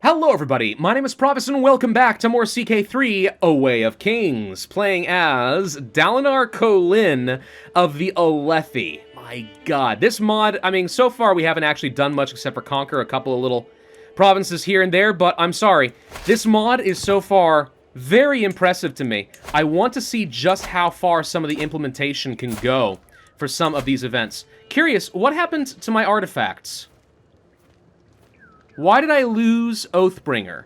Hello everybody, my name is Pravus and welcome back to more CK3 A Way of Kings, playing as Dalinar Kholin of the Alethi. My god, this mod, I mean, so far we haven't actually done much except for conquer a couple of little provinces here and there, but I'm sorry, this mod is so far very impressive to me. I want to see just how far some of the implementation can go for some of these events. Curious, what happened to my artifacts? Why did I lose Oathbringer?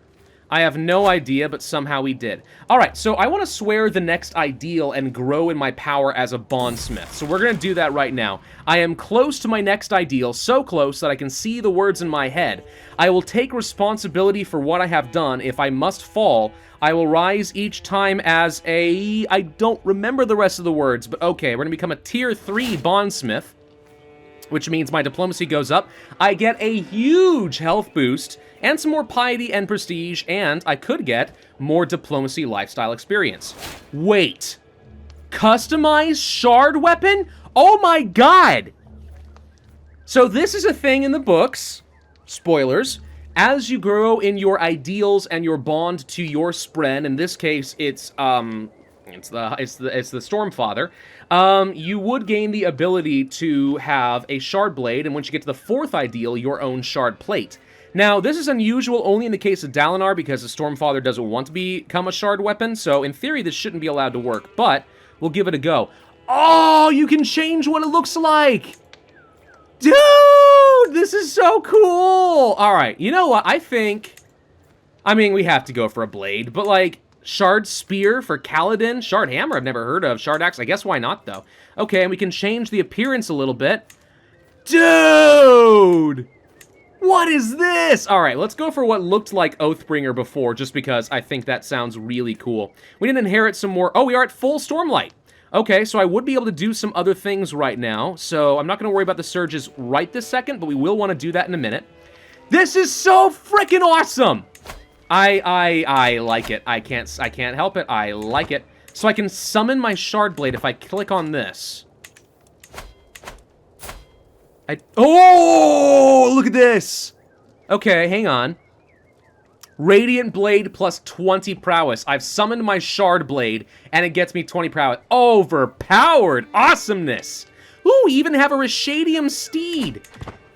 I have no idea, but somehow we did. Alright, so I want to swear the next ideal and grow in my power as a bondsmith. So we're going to do that right now. I am close to my next ideal, so close that I can see the words in my head. I will take responsibility for what I have done. If I must fall, I will rise each time as a... I don't remember the rest of the words, but okay, we're going to become a tier 3 bondsmith, which means my diplomacy goes up. I get a huge health boost, and some more piety and prestige, and I could get more diplomacy lifestyle experience. Wait. Customized shard weapon? Oh my god! So this is a thing in the books. Spoilers. As you grow in your ideals and your bond to your spren, in this case, it's the Stormfather, you would gain the ability to have a shard blade, and once you get to the 4th ideal, your own shard plate. Now, this is unusual only in the case of Dalinar, because the Stormfather doesn't want to become a shard weapon, so in theory this shouldn't be allowed to work, but we'll give it a go. Oh, you can change what it looks like! Dude, this is so cool! Alright, you know what, I mean, we have to go for a blade, but like, Shard Spear for Kaladin. Shard Hammer I've never heard of. Shard Axe, I guess why not, though. Okay, and we can change the appearance a little bit. Dude! What is this? Alright, let's go for what looked like Oathbringer before, just because I think that sounds really cool. We didn't inherit some more... Oh, we are at full Stormlight. Okay, so I would be able to do some other things right now, so I'm not going to worry about the surges right this second, but we will want to do that in a minute. This is so freaking awesome! I like it. I can't help it. I like it. So I can summon my shard blade if I click on this. Oh, look at this. Okay, hang on. Radiant blade plus 20 prowess. I've summoned my shard blade and it gets me 20 prowess. Overpowered awesomeness. Ooh, we even have a Rashadium steed.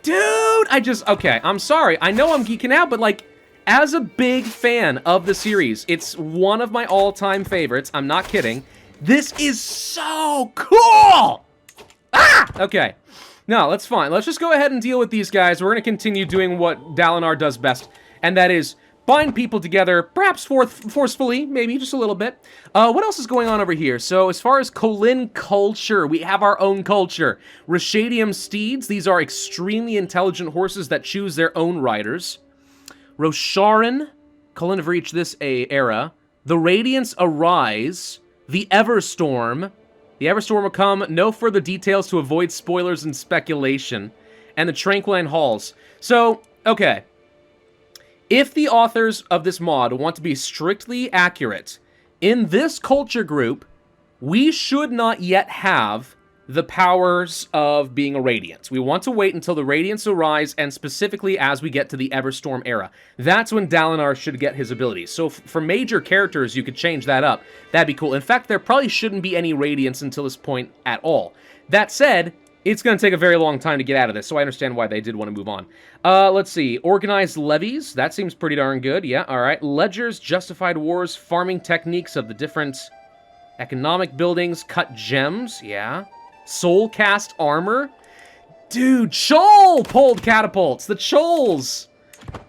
Dude, okay, I'm sorry. I know I'm geeking out, but like, as a big fan of the series, it's one of my all-time favorites. I'm not kidding. This is so cool! Ah! Okay. No, that's fine. Let's just go ahead and deal with these guys. We're going to continue doing what Dalinar does best, and that is bind people together, perhaps forcefully, maybe just a little bit. What else is going on over here? So as far as Kholin culture, we have our own culture. Rashadium steeds. These are extremely intelligent horses that choose their own riders. Rosharan, Kholin have reached this era. The Radiants arise. The Everstorm. The Everstorm will come. No further details to avoid spoilers and speculation. And the Tranquiline Halls. So, okay. If the authors of this mod want to be strictly accurate, in this culture group, we should not yet have the powers of being a Radiant. We want to wait until the Radiants arise, and specifically as we get to the Everstorm era. That's when Dalinar should get his abilities. So for major characters, you could change that up. That'd be cool. In fact, there probably shouldn't be any Radiants until this point at all. That said, it's going to take a very long time to get out of this, so I understand why they did want to move on. Let's see. Organized levies. That seems pretty darn good. Yeah, alright. Ledgers, justified wars, farming techniques of the different economic buildings, cut gems. Yeah. Soul cast armor? Dude, Chol pulled catapults! The Chols!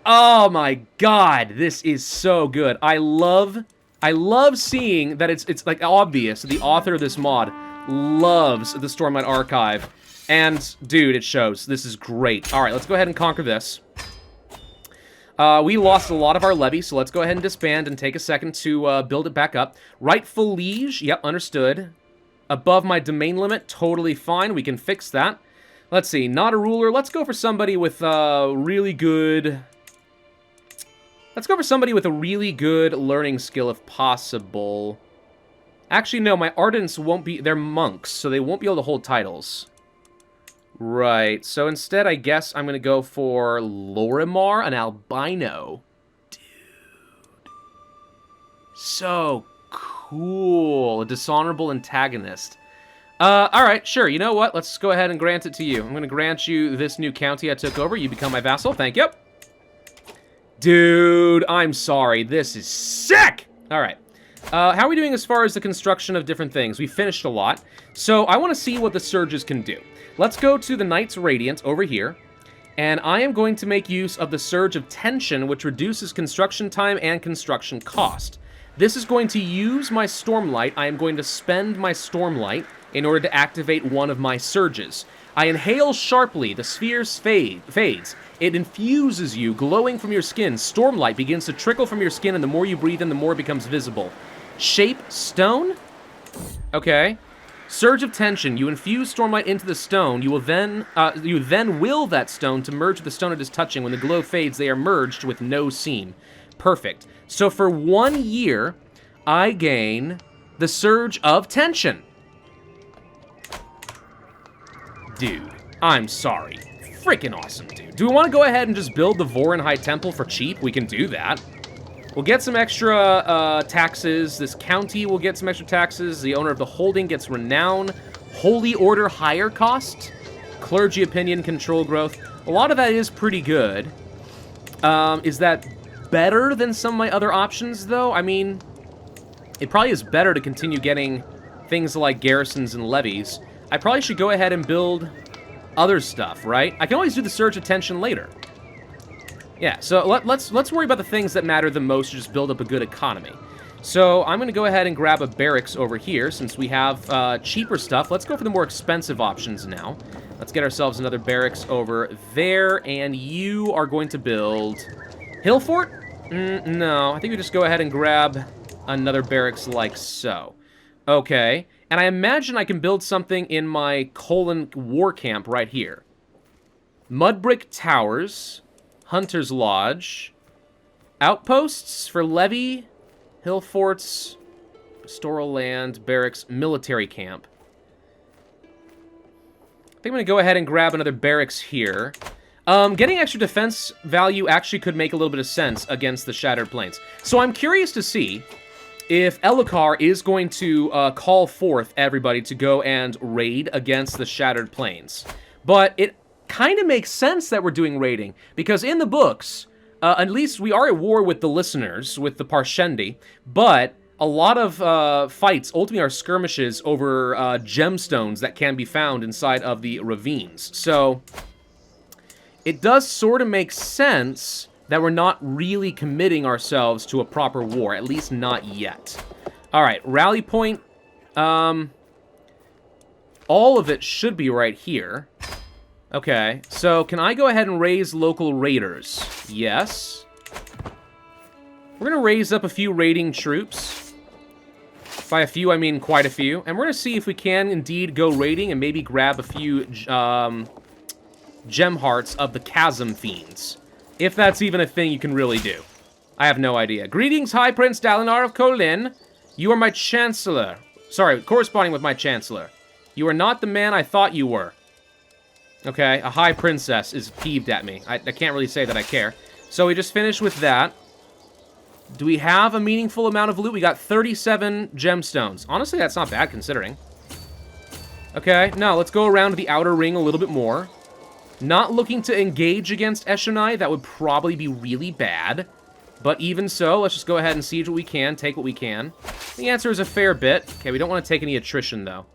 Oh my god, this is so good. I love seeing that it's like obvious the author of this mod loves the Stormlight archive. And, dude, it shows. This is great. Alright, let's go ahead and conquer this. We lost a lot of our levy, so let's go ahead and disband and take a second to build it back up. Rightful liege, yep, understood. Above my domain limit, totally fine. We can fix that. Let's see, not a ruler. Let's go for somebody with really good... Let's go for somebody with a really good learning skill if possible. Actually, no, my Ardents won't be... They're monks, so they won't be able to hold titles. Right, so instead I guess I'm going to go for Lorimar, an albino. So cool. A dishonorable antagonist. Alright, sure. You know what? Let's go ahead and grant it to you. I'm going to grant you this new county I took over. You become my vassal. Thank you. Dude, I'm sorry. This is sick! Alright. How are we doing as far as the construction of different things? We finished a lot. So I want to see what the surges can do. Let's go to the Knight's Radiant over here. And I am going to make use of the Surge of Tension, which reduces construction time and construction cost. This is going to use my Stormlight. I am going to spend my Stormlight in order to activate one of my surges. I inhale sharply. The sphere fades. It infuses you, glowing from your skin. Stormlight begins to trickle from your skin, and the more you breathe in, the more it becomes visible. Shape stone? Okay. Surge of Tension. You infuse Stormlight into the stone. You then will that stone to merge with the stone it is touching. When the glow fades, they are merged with no seam. Perfect. So for 1 year, I gain the Surge of Tension. Dude, I'm sorry. Freaking awesome, dude. Do we want to go ahead and just build the Vorin High Temple for cheap? We can do that. We'll get some extra taxes. This county will get some extra taxes. The owner of the holding gets renown. Holy Order higher cost. Clergy opinion control growth. A lot of that is pretty good. Is that better than some of my other options, though? I mean, it probably is better to continue getting things like garrisons and levies. I probably should go ahead and build other stuff, right? I can always do the Surge of Tension later. Yeah, so let's worry about the things that matter the most to just build up a good economy. So I'm going to go ahead and grab a barracks over here since we have cheaper stuff. Let's go for the more expensive options now. Let's get ourselves another barracks over there, and you are going to build Hill Fort? No, I think we just go ahead and grab another barracks like so. Okay, and I imagine I can build something in my Kholin war camp right here. Mudbrick towers, Hunter's Lodge, outposts for levy, hill forts, pastoral land, barracks, military camp. I think I'm going to go ahead and grab another barracks here. Getting extra defense value actually could make a little bit of sense against the Shattered Plains. So I'm curious to see if Elhokar is going to call forth everybody to go and raid against the Shattered Plains. But it kind of makes sense that we're doing raiding, because in the books, at least we are at war with the listeners, with the Parshendi, but a lot of fights ultimately are skirmishes over gemstones that can be found inside of the ravines. So it does sort of make sense that we're not really committing ourselves to a proper war, at least not yet. All right, rally point. All of it should be right here. Okay, so can I go ahead and raise local raiders? Yes. We're going to raise up a few raiding troops. By a few, I mean quite a few. And we're going to see if we can indeed go raiding and maybe grab a few gem hearts of the Chasm Fiends. If that's even a thing you can really do. I have no idea. Greetings, High Prince Dalinar of Kholin. You are my Chancellor. Sorry, corresponding with my Chancellor. You are not the man I thought you were. Okay, a High Princess is peeved at me. I can't really say that I care. So we just finished with that. Do we have a meaningful amount of loot? We got 37 gemstones. Honestly, that's not bad considering. Okay, now let's go around the outer ring a little bit more. Not looking to engage against Eshonai. That would probably be really bad. But even so, let's just go ahead and siege what we can, take what we can. The answer is a fair bit. Okay, we don't want to take any attrition, though.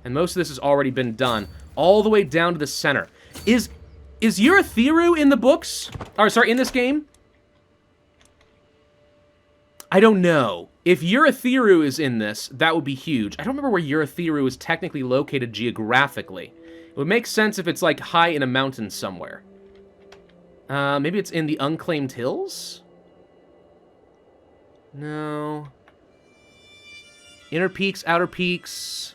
And most of this has already been done. All the way down to the center. Is Urithiru in the books? Or, sorry, in this game? I don't know. If Urithiru is in this, that would be huge. I don't remember where Urithiru is technically located geographically. It would make sense if it's, like, high in a mountain somewhere. Maybe it's in the Unclaimed Hills? No. Inner Peaks, Outer Peaks.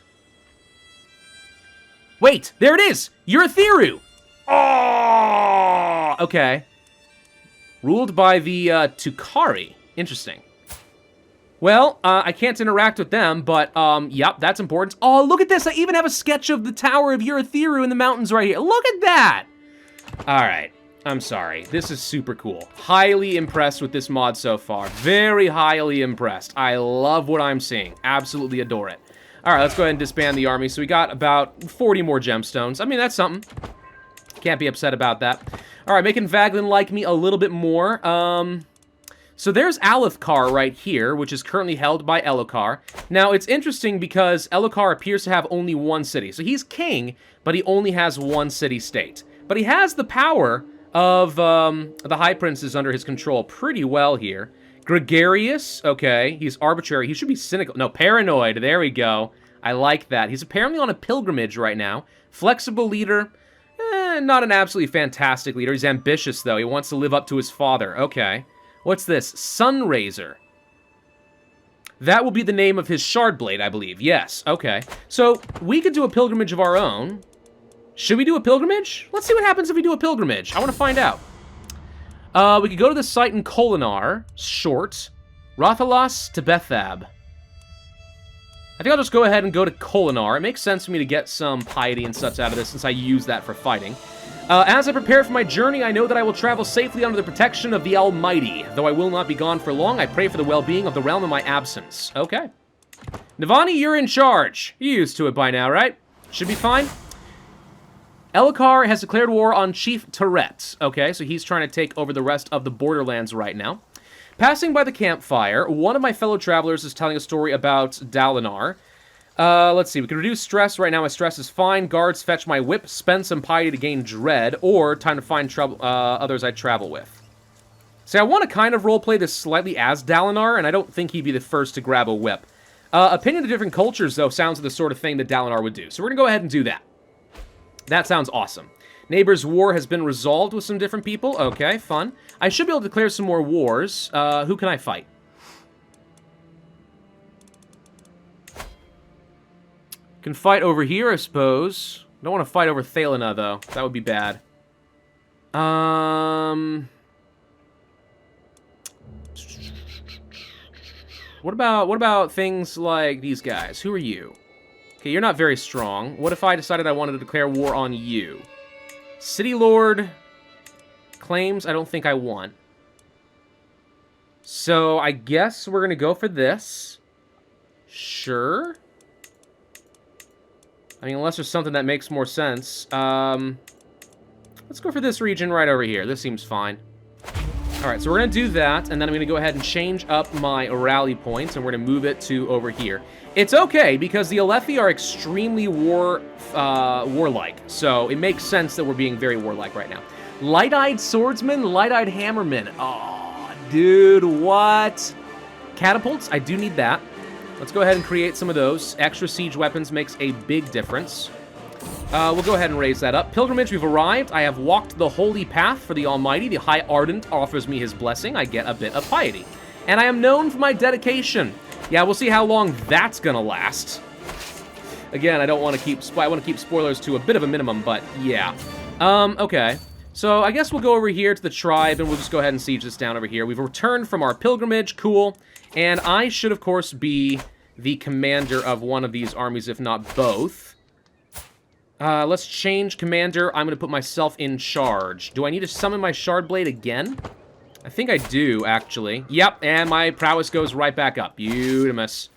Wait! There it is! Urithiru! Oh! Okay. Ruled by the Tukari. Interesting. Well, I can't interact with them, but, yep, that's important. Oh, look at this! I even have a sketch of the Tower of Urithiru in the mountains right here. Look at that! Alright. I'm sorry. This is super cool. Highly impressed with this mod so far. Very highly impressed. I love what I'm seeing. Absolutely adore it. All right, let's go ahead and disband the army. So we got about 40 more gemstones. I mean, that's something. Can't be upset about that. All right, making Vaglin like me a little bit more. So there's Alethkar right here, which is currently held by Elhokar. Now, it's interesting because Elhokar appears to have only one city. So he's king, but he only has one city-state. But he has the power of the High Princes under his control pretty well here. Gregarious, okay, he's arbitrary. He should be cynical. No, paranoid, there we go. I like that. He's apparently on a pilgrimage right now. Flexible leader, not an absolutely fantastic leader. He's ambitious, though. He wants to live up to his father. Okay. What's this? Sunraiser. That will be the name of his Shardblade, I believe. Yes, okay. So, we could do a pilgrimage of our own. Should we do a pilgrimage? Let's see what happens if we do a pilgrimage. I want to find out. We could go to the site in Kholinar. Short. Rathalas to Bethab. I think I'll just go ahead and go to Kholinar. It makes sense for me to get some piety and such out of this since I use that for fighting. As I prepare for my journey, I know that I will travel safely under the protection of the Almighty. Though I will not be gone for long, I pray for the well-being of the realm in my absence. Okay. Navani, you're in charge. You're used to it by now, right? Should be fine. Elhokar has declared war on Chief Tourette. Okay, so he's trying to take over the rest of the borderlands right now. Passing by the campfire, one of my fellow travelers is telling a story about Dalinar. Let's see, we can reduce stress. Right now my stress is fine. Guards fetch my whip, spend some piety to gain dread, or time to find others I travel with. See, I want to kind of roleplay this slightly as Dalinar, and I don't think he'd be the first to grab a whip. Opinion of different cultures, though, sounds like the sort of thing that Dalinar would do. So we're going to go ahead and do that. That sounds awesome. Neighbors' war has been resolved with some different people. Okay, fun. I should be able to declare some more wars. Who can I fight? Can fight over here, I suppose. Don't want to fight over Thalina, though. That would be bad. What about things like these guys? Who are you? Okay, you're not very strong. What if I decided I wanted to declare war on you? City Lord claims I don't think I want. So I guess we're going to go for this. Sure. I mean, unless there's something that makes more sense. Let's go for this region right over here. This seems fine. Alright, so we're going to do that, and then I'm going to go ahead and change up my rally points, and we're going to move it to over here. It's okay, because the Alethi are extremely warlike, so it makes sense that we're being very warlike right now. Light-eyed swordsman, light-eyed hammerman. Oh, dude, what? Catapults, I do need that. Let's go ahead and create some of those. Extra siege weapons makes a big difference. We'll go ahead and raise that up. Pilgrimage, we've arrived. I have walked the holy path for the Almighty. The High Ardent offers me his blessing. I get a bit of piety. And I am known for my dedication. Yeah, we'll see how long that's gonna last. Again, I want to keep spoilers to a bit of a minimum, but yeah. Okay. So I guess we'll go over here to the tribe, and we'll just go ahead and siege this down over here. We've returned from our pilgrimage. Cool. And I should, of course, be the commander of one of these armies, if not both. Let's change commander. I'm going to put myself in charge. Do I need to summon my Shardblade again? I think I do, actually. Yep, and my prowess goes right back up. Beautimous.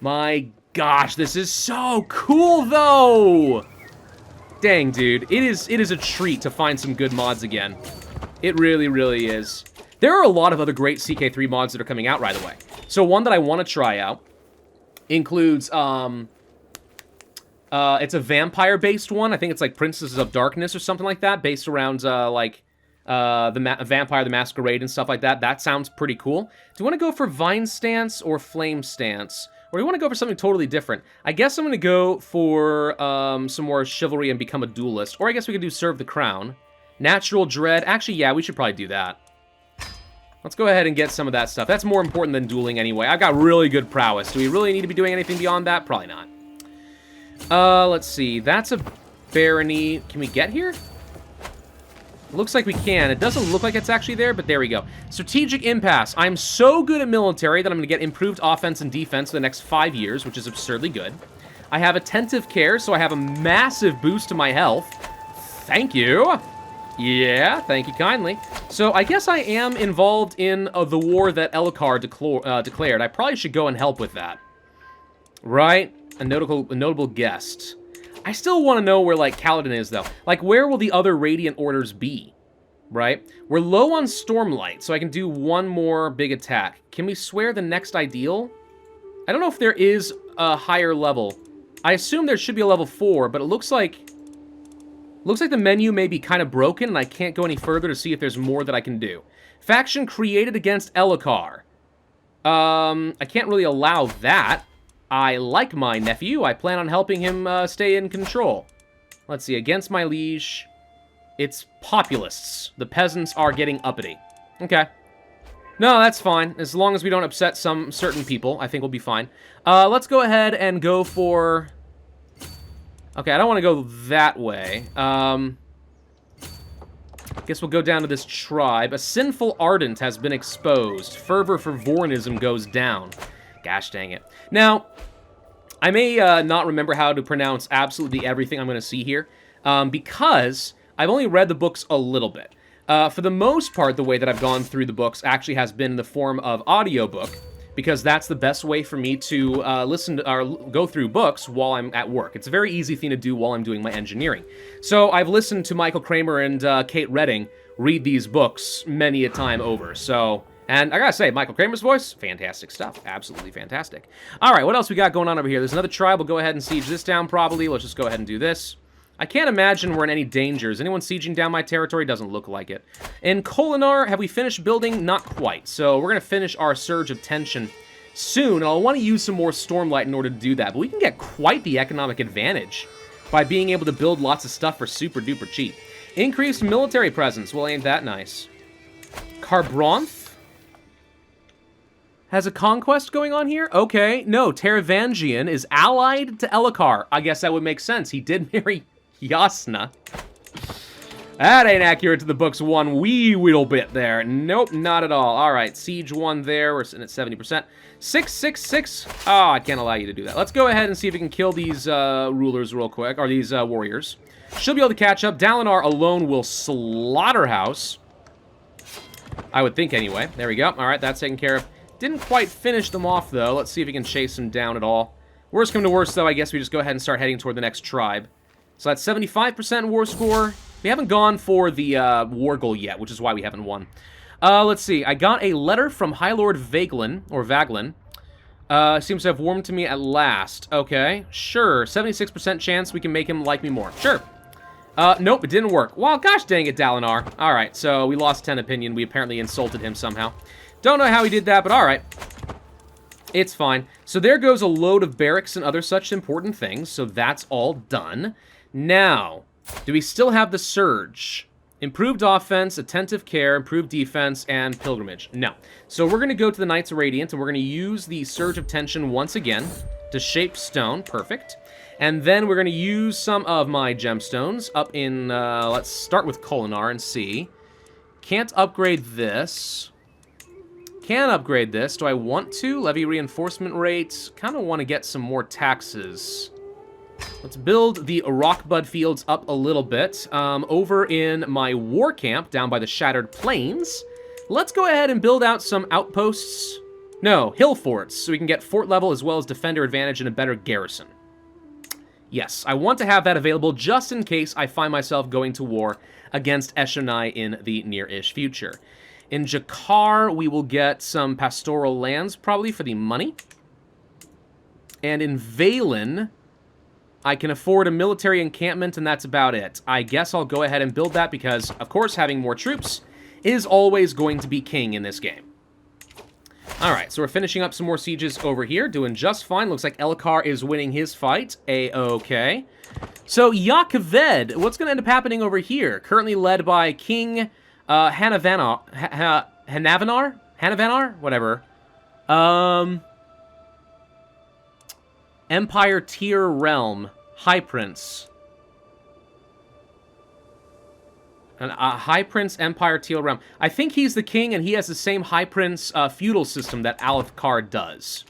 My gosh, this is so cool, though! Dang, dude. It is a treat to find some good mods again. It really, really is. There are a lot of other great CK3 mods that are coming out right away. So one that I want to try out includes, it's a vampire-based one. I think it's like Princesses of Darkness or something like that, based around, Vampire the Masquerade and stuff like that. That sounds pretty cool. Do you want to go for Vine Stance or Flame Stance? Or do you want to go for something totally different? I guess I'm going to go for some more Chivalry and become a duelist. Or I guess we could do Serve the Crown. Natural Dread. Actually, yeah, we should probably do that. Let's go ahead and get some of that stuff. That's more important than dueling anyway. I've got really good prowess. Do we really need to be doing anything beyond that? Probably not. Let's see. That's a barony. Can we get here? Looks like we can. It doesn't look like it's actually there, but there we go. Strategic Impasse. I'm so good at military that I'm going to get improved offense and defense for the next 5 years, which is absurdly good. I have Attentive Care, so I have a massive boost to my health. Thank you. Yeah, thank you kindly. So I guess I am involved in the war that Elhokar declared. I probably should go and help with that. Right? A notable guest. I still want to know where, like, Kaladin is, though. Like, where will the other Radiant Orders be? Right? We're low on Stormlight, so I can do one more big attack. Can we swear the next ideal? I don't know if there is a higher level. I assume there should be a level 4, but it looks like the menu may be kind of broken, and I can't go any further to see if there's more that I can do. Faction created against Elhokar. I can't really allow that. I like my nephew. I plan on helping him stay in control. Let's see, against my liege... It's populists. The peasants are getting uppity. Okay. No, that's fine. As long as we don't upset some certain people, I think we'll be fine. Let's go ahead and go for... Okay, I don't want to go that way. Guess we'll go down to this tribe. A sinful ardent has been exposed. Fervor for Vorinism goes down. Gosh dang it. Now, I may not remember how to pronounce absolutely everything I'm going to see here, because... I've only read the books a little bit. For the most part, the way that I've gone through the books actually has been in the form of audiobook, because that's the best way for me to listen to, or go through books while I'm at work. It's a very easy thing to do while I'm doing my engineering. So I've listened to Michael Kramer and Kate Redding read these books many a time over. So, and I gotta say, Michael Kramer's voice, fantastic stuff. Absolutely fantastic. All right, what else we got going on over here? There's another tribe. We'll go ahead and siege this down probably. Let's just go ahead and do this. I can't imagine we're in any danger. Is anyone sieging down my territory? Doesn't look like it. In Kholinar, have we finished building? Not quite. So we're going to finish our Surge of Tension soon, and I'll want to use some more Stormlight in order to do that. But we can get quite the economic advantage by being able to build lots of stuff for super duper cheap. Increased military presence. Well, ain't that nice. Carbronth has a conquest going on here? Okay. No, Taravangian is allied to Elhokar. I guess that would make sense. He did marry... Yasna. That ain't accurate to the books one wee little bit there. Nope, not at all. All right, siege 1 there. We're sitting at 70%. 666. Oh, I can't allow you to do that. Let's go ahead and see if we can kill these rulers real quick, or these warriors. She'll be able to catch up. Dalinar alone will slaughterhouse. I would think anyway. There we go. All right, that's taken care of. Didn't quite finish them off, though. Let's see if we can chase them down at all. Worst come to worst, though, I guess we just go ahead and start heading toward the next tribe. So that's 75% war score. We haven't gone for the war goal yet, which is why we haven't won. Let's see. I got a letter from High Lord Vaglin, or Vaglin. Seems to have warmed to me at last. Okay, sure. 76% chance we can make him like me more. Sure. Nope, it didn't work. Well, gosh dang it, Dalinar. All right, so we lost 10 opinion. We apparently insulted him somehow. Don't know how he did that, but all right. It's fine. So there goes a load of barracks and other such important things, so that's all done. Now, do we still have the Surge? Improved offense, attentive care, improved defense, and pilgrimage. No. So we're going to go to the Knights of Radiant, and we're going to use the Surge of Tension once again to shape stone. Perfect. And then we're going to use some of my gemstones up in, let's start with Kholinar and see. Can't upgrade this. Can upgrade this. Do I want to? Levy reinforcement rates. Kind of want to get some more taxes. Let's build the Rockbud Fields up a little bit. Over in my war camp down by the Shattered Plains, let's go ahead and build out some outposts. No, hill forts, so we can get fort level as well as defender advantage and a better garrison. Yes, I want to have that available just in case I find myself going to war against Eshonai in the near-ish future. In Jakar, we will get some pastoral lands, probably for the money. And in Valen, I can afford a military encampment, and that's about it. I guess I'll go ahead and build that because, of course, having more troops is always going to be king in this game. Alright, so we're finishing up some more sieges over here, doing just fine. Looks like Elhokar is winning his fight. A-okay. So, Yakaved, what's going to end up happening over here? Currently led by King Hanavanar? Hanavanar? Whatever. Empire Tier Realm. High Prince. High Prince Empire Tier Realm. I think he's the king, and he has the same High Prince feudal system that Alethkar does.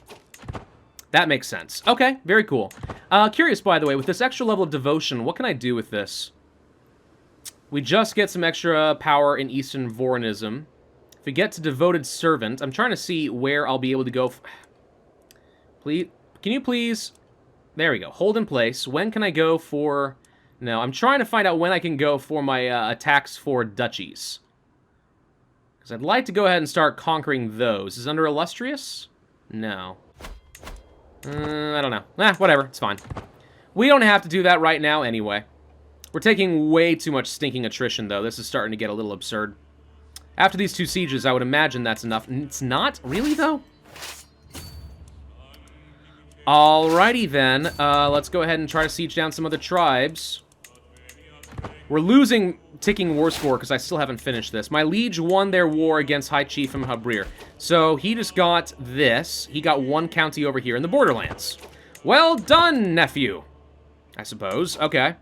That makes sense. Okay, very cool. Curious, by the way, with this extra level of devotion, what can I do with this? We just get some extra power in Eastern Vorinism. If we get to Devoted Servant, I'm trying to see where I'll be able to go. Please, can you please... There we go. Hold in place. When can I go for... No, I'm trying to find out when I can go for my attacks for duchies. Because I'd like to go ahead and start conquering those. Is it under Illustrious? No. I don't know. Whatever. It's fine. We don't have to do that right now anyway. We're taking way too much stinking attrition, though. This is starting to get a little absurd. After these 2 sieges, I would imagine that's enough. It's not? Really, though? Alrighty, then. Let's go ahead and try to siege down some other tribes. We're losing ticking war score because I still haven't finished this. My liege won their war against High Chief Habrir. So he just got this. He got 1 county over here in the Borderlands. Well done, nephew. I suppose. Okay.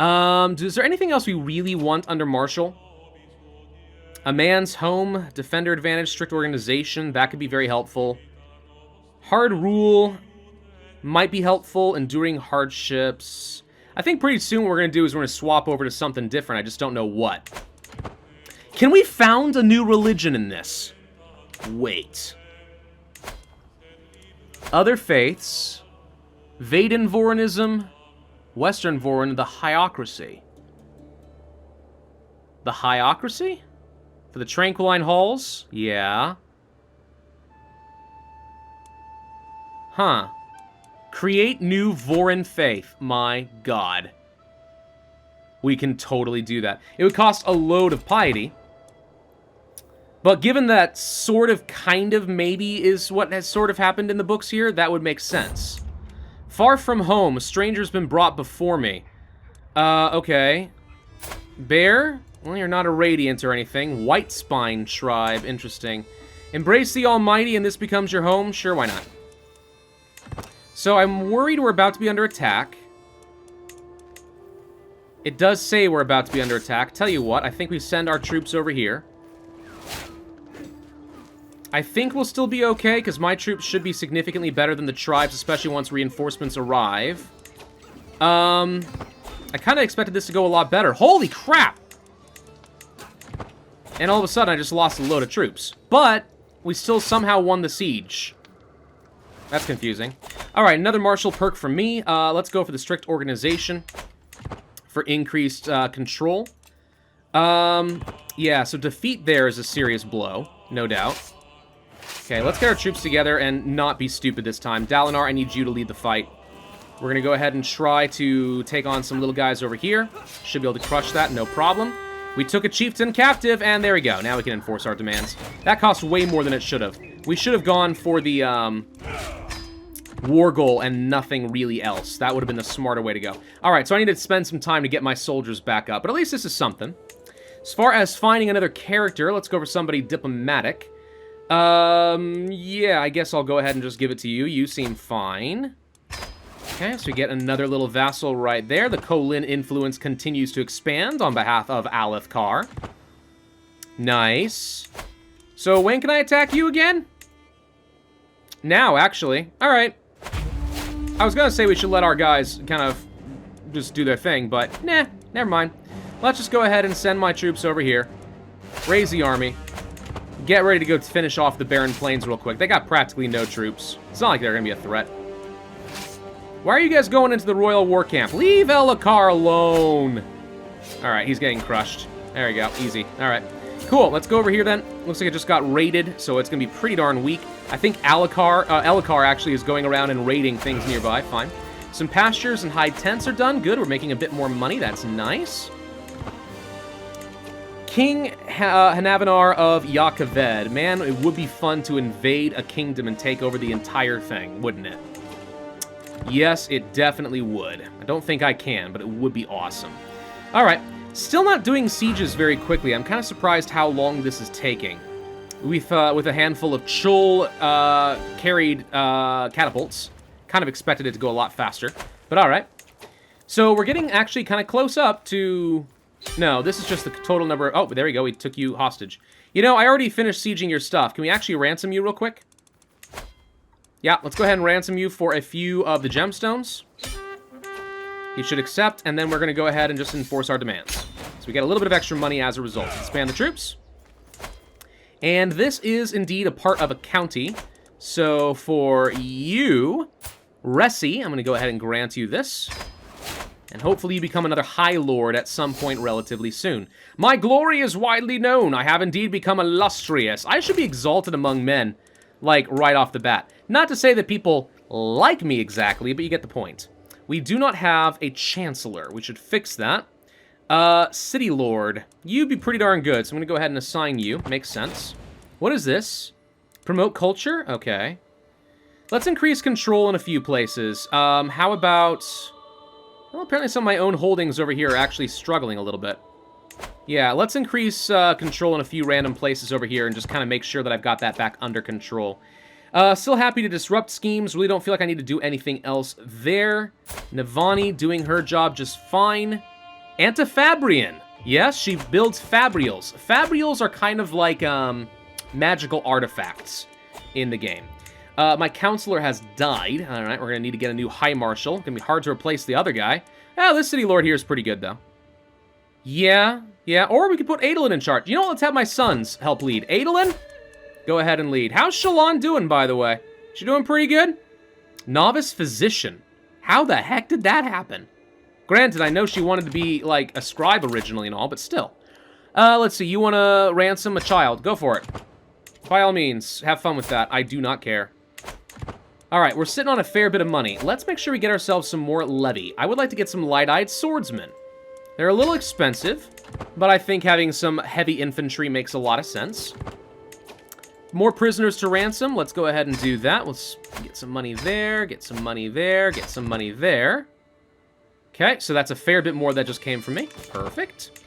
Is there anything else we really want under Marshal? A man's home, defender advantage, strict organization. That could be very helpful. Hard rule might be helpful. Enduring hardships. I think pretty soon what we're going to do is we're going to swap over to something different. I just don't know what. Can we found a new religion in this? Wait. Other faiths. Vaden Vorinism. Western Vorin, the Hyocracy. The Hyocracy? For the Tranquiline Halls? Yeah. Huh. Create new Vorin faith. My god. We can totally do that. It would cost a load of piety. But given that sort of, kind of, maybe is what has sort of happened in the books here, that would make sense. Far from home, a stranger's been brought before me. Okay. Bear? Well, you're not a Radiant or anything. White Spine Tribe, interesting. Embrace the Almighty and this becomes your home? Sure, why not? So I'm worried we're about to be under attack. It does say we're about to be under attack. Tell you what, I think we send our troops over here. I think we'll still be okay, because my troops should be significantly better than the tribes, especially once reinforcements arrive. I kind of expected this to go a lot better. Holy crap! And all of a sudden, I just lost a load of troops. But, we still somehow won the siege. That's confusing. Alright, another martial perk for me. Let's go for the strict organization for increased control. Yeah, so defeat there is a serious blow, no doubt. Okay, let's get our troops together and not be stupid this time. Dalinar, I need you to lead the fight. We're going to go ahead and try to take on some little guys over here. Should be able to crush that, no problem. We took a chieftain captive, and there we go. Now we can enforce our demands. That cost way more than it should have. We should have gone for the war goal and nothing really else. That would have been the smarter way to go. Alright, so I need to spend some time to get my soldiers back up, but at least this is something. As far as finding another character, let's go for somebody diplomatic. Yeah, I guess I'll go ahead and just give it to you. You seem fine. Okay, so we get another little vassal right there. The Kholin influence continues to expand on behalf of Alethkar. Nice. So when can I attack you again? Now, actually. Alright. I was gonna say we should let our guys kind of just do their thing, but nah, never mind. Let's just go ahead and send my troops over here. Raise the army. Get ready to go finish off the Barren Plains real quick. They got practically no troops. It's not like they're going to be a threat. Why are you guys going into the Royal War Camp? Leave Elhokar alone. Alright, he's getting crushed. There we go. Easy. Alright. Cool. Let's go over here then. Looks like it just got raided, so it's going to be pretty darn weak. I think Elhokar actually is going around and raiding things nearby. Fine. Some pastures and hide tents are done. Good. We're making a bit more money. That's nice. King Hanavinar of Yakaved. Man, it would be fun to invade a kingdom and take over the entire thing, wouldn't it? Yes, it definitely would. I don't think I can, but it would be awesome. Alright, still not doing sieges very quickly. I'm kind of surprised how long this is taking. With a handful of Chul carried catapults. Kind of expected it to go a lot faster, but alright. So we're getting actually kind of close up to... No, this is just the total number... Oh, there we go. We took you hostage. You know, I already finished sieging your stuff. Can we actually ransom you real quick? Yeah, let's go ahead and ransom you for a few of the gemstones. He should accept, and then we're going to go ahead and just enforce our demands. we get a little bit of extra money as a result. Expand the troops. And this is indeed a part of a county. So for you, Resi, I'm going to go ahead and grant you this. And hopefully you become another High Lord at some point relatively soon. My glory is widely known. I have indeed become illustrious. I should be exalted among men, like, right off the bat. Not to say that people like me exactly, but you get the point. We do not have a Chancellor. We should fix that. City Lord. You'd be pretty darn good, so I'm going to go ahead and assign you. Makes sense. What is this? Promote culture? Okay. Let's increase control in a few places. How about... Well, apparently some of my own holdings over here are actually struggling a little bit. Yeah, let's increase control in a few random places over here and just kind of make sure that I've got that back under control. Still happy to disrupt schemes. Really don't feel like I need to do anything else there. Navani doing her job just fine. Antifabrian. Yes, she builds fabrials. Fabrials are kind of like magical artifacts in the game. My counselor has died. All right, we're going to need to get a new High Marshal. Going to be hard to replace the other guy. Oh, this City Lord here is pretty good, though. Yeah. Or we could put Adolin in charge. You know what? Let's have my sons help lead. Adolin, go ahead and lead. How's Shalon doing, by the way? She doing pretty good? Novice Physician. How the heck did that happen? Granted, I know she wanted to be, like, a scribe originally and all, but still. Let's see. You want to ransom a child? Go for it. By all means, have fun with that. I do not care. All right, we're sitting on a fair bit of money. Let's make sure we get ourselves some more levy. I would like to get some light-eyed swordsmen. They're a little expensive, but I think having some heavy infantry makes a lot of sense. More prisoners to ransom. Let's go ahead and do that. Let's get some money there, get some money there, get some money there. Okay, so that's a fair bit more that just came from me. Perfect.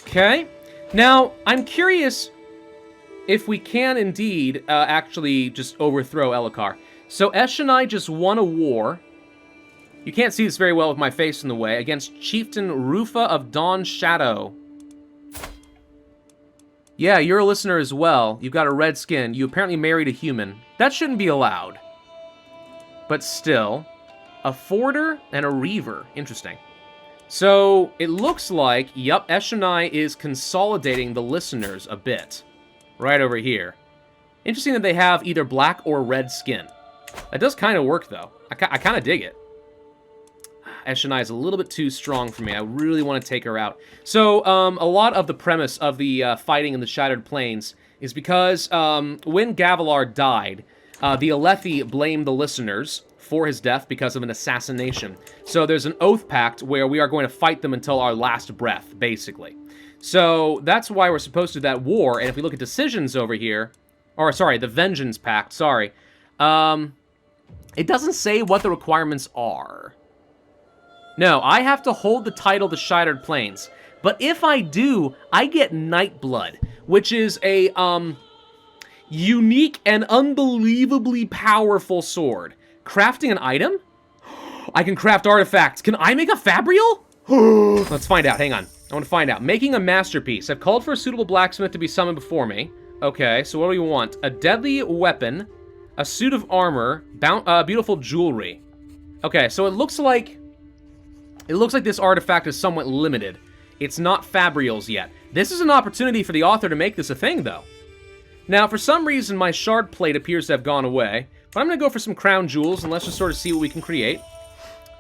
Okay. Now, I'm curious if we can indeed actually just overthrow Elhokar. So Eshonai just won a war. You can't see this very well with my face in the way. Against Chieftain Rufa of Dawn Shadow. Yeah, you're a listener as well. You've got a red skin. You apparently married a human. That shouldn't be allowed. But still, a Forder and a Reaver. Interesting. So it looks like, yup, Eshonai is consolidating the listeners a bit. Right over here. Interesting that they have either black or red skin. That does kind of work, though. I kind of dig it. Eshonai is a little bit too strong for me. I really want to take her out. So, a lot of the premise of the fighting in the Shattered Plains is because when Gavilar died, the Alethi blamed the listeners for his death because of an assassination. So there's an oath pact where we are going to fight them until our last breath, basically. So that's why we're supposed to do that war, and if we look at decisions over here, or sorry, the Vengeance Pact, sorry, it doesn't say what the requirements are. No, I have to hold the title The Shattered Plains. But if I do, I get Nightblood, which is a unique and unbelievably powerful sword. Crafting an item? I can craft artifacts. Can I make a Fabrial? Let's find out. Hang on. I want to find out. Making a masterpiece. I've called for a suitable blacksmith to be summoned before me. Okay, so what do we want? A deadly weapon, a suit of armor, beautiful jewelry. Okay, so it looks like this artifact is somewhat limited. It's not Fabrials yet. This is an opportunity for the author to make this a thing, though. Now, for some reason, my shard plate appears to have gone away, but I'm going to go for some crown jewels, and let's just sort of see what we can create.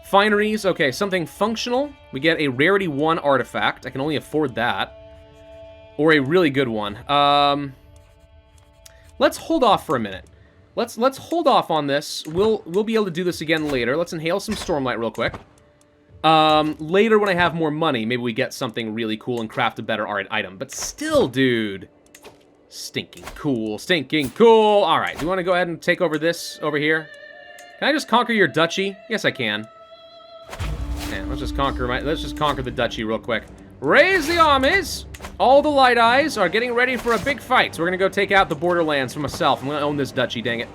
Fineries, okay, something functional. We get a Rarity 1 artifact. I can only afford that. Or a really good one. Let's hold off for a minute. Let's hold off on this. We'll be able to do this again later. Let's inhale some Stormlight real quick. Later when I have more money, maybe we get something really cool and craft a better art item. But still, dude. Stinking cool, stinking cool. All right, do you want to go ahead and take over this over here? Can I just conquer your duchy? Yes, I can. Man, let's just conquer the duchy real quick. Raise the armies. All the Light Eyes are getting ready for a big fight. So we're gonna go take out the borderlands for myself. I'm gonna own this duchy, dang it.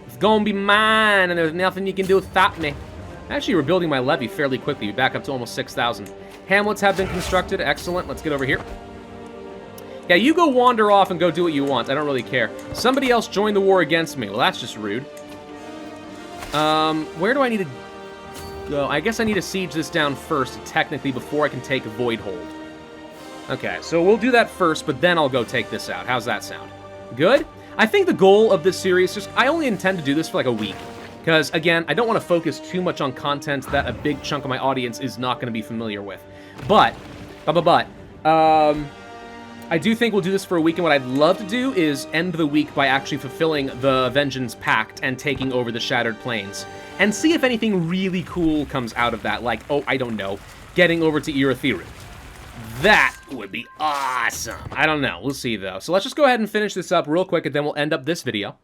It's gonna be mine, and there's nothing you can do to stop me. Actually, we're building my levy fairly quickly. We're back up to almost 6,000. Hamlets have been constructed. Excellent. Let's get over here. Yeah, you go wander off and go do what you want. I don't really care. Somebody else joined the war against me. Well, that's just rude. Where do I need to go? I guess I need to siege this down first, technically, before I can take Voidhold. Okay, so we'll do that first, but then I'll go take this out. How's that sound? Good? I think the goal of this series, I only intend to do this for like a week. Because, again, I don't want to focus too much on content that a big chunk of my audience is not going to be familiar with. But, I do think we'll do this for a week, and what I'd love to do is end the week by actually fulfilling the Vengeance Pact and taking over the Shattered Plains. And see if anything really cool comes out of that, like, oh, I don't know, getting over to Irathiru. That would be awesome. I don't know. We'll see, though. So let's just go ahead and finish this up real quick, and then we'll end up this video,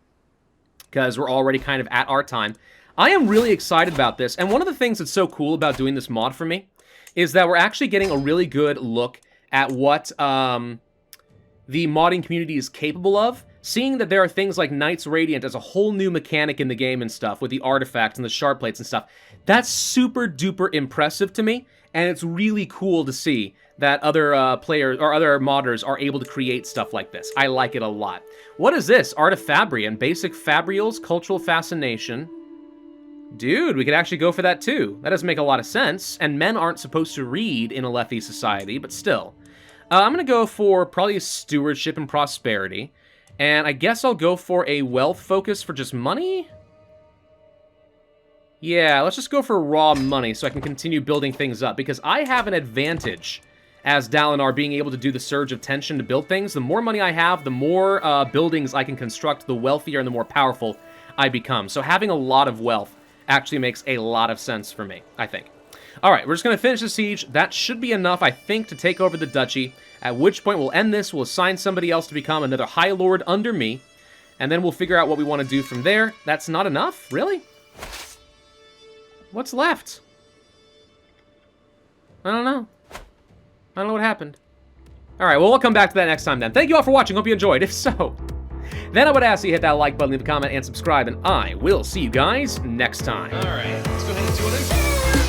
because we're already kind of at our time. I am really excited about this, and one of the things that's so cool about doing this mod for me is that we're actually getting a really good look at what the modding community is capable of, seeing that there are things like Knights Radiant as a whole new mechanic in the game and stuff, with the artifacts and the shard plates and stuff. That's super duper impressive to me, and it's really cool to see that other players or other modders are able to create stuff like this. I like it a lot. What is this? Artifabrian, basic Fabrials, cultural fascination. Dude, we could actually go for that too. That doesn't make a lot of sense, and men aren't supposed to read in Alethi society, but still. I'm going to go for probably stewardship and prosperity, and I guess I'll go for a wealth focus for just money? Yeah, let's just go for raw money so I can continue building things up, because I have an advantage as Dalinar being able to do the surge of tension to build things. The more money I have, the more buildings I can construct, the wealthier and the more powerful I become. So having a lot of wealth actually makes a lot of sense for me, I think. All right, we're just going to finish the siege. That should be enough, I think, to take over the duchy, at which point we'll end this, we'll assign somebody else to become another High Lord under me, and then we'll figure out what we want to do from there. That's not enough? Really? What's left? I don't know. I don't know what happened. All right, well, we'll come back to that next time then. Thank you all for watching. Hope you enjoyed. If so, then I would ask you to hit that like button, leave a comment, and subscribe, and I will see you guys next time. All right, let's go ahead and do it.